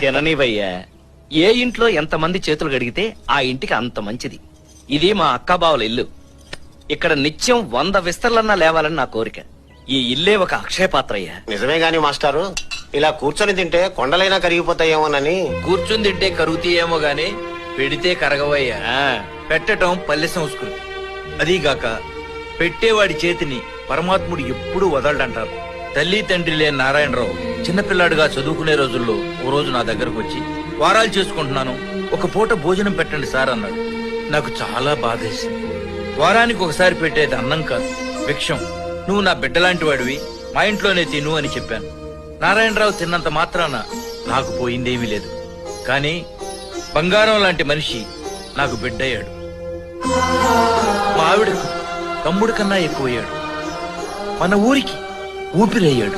తిననివయ్యా. ఏ ఇంట్లో ఎంతమంది చేతులు గడిగితే ఆ ఇంటికి అంత మంచిది. ఇది మా అక్కాబావుల ఇల్లు. ఇక్కడ నిత్యం 100 విస్తర్లన్నా లేవాలని నా కోరిక. ఈ ఇల్లే ఒక అక్షయ పాత్ర అయ్యా. నిజమే గాని మాస్టారు, ఇలా కూర్చొని తింటే కొండలైనా కరిగిపోతాయేమోనని. కూర్చుని తింటే కరుగుతాయేమో గాని పెడితే కరగవయ్యా. పెట్టటం పల్లె సంస్కృతి. అదీగాక పెట్టేవాడి చేతిని పరమాత్ముడు ఎప్పుడూ వదలడంటారు. తల్లి తండ్రి లేని నారాయణరావు చిన్నపిల్లాడుగా చదువుకునే రోజుల్లో ఓ రోజు నా దగ్గరకు వచ్చి, వారాలు చేసుకుంటున్నాను, ఒక పూట భోజనం పెట్టండి సార్ అన్నాడు. నాకు చాలా బాధేసింది. వారానికి ఒకసారి పెట్టేది అన్నం కాదు, భిక్షం. నువ్వు నా బిడ్డలాంటి వాడివి, మా ఇంట్లోనే తిను అని చెప్పాను. నారాయణరావు తిన్నంత మాత్రాన నాకు పోయిందేమీ లేదు. కానీ బంగారం లాంటి మనిషి నాకు బిడ్డయ్యాడు. మా ఆవిడకు తమ్ముడి కన్నా ఎక్కువయ్యాడు. మన ఊరికి ఊపిరయ్యాడు.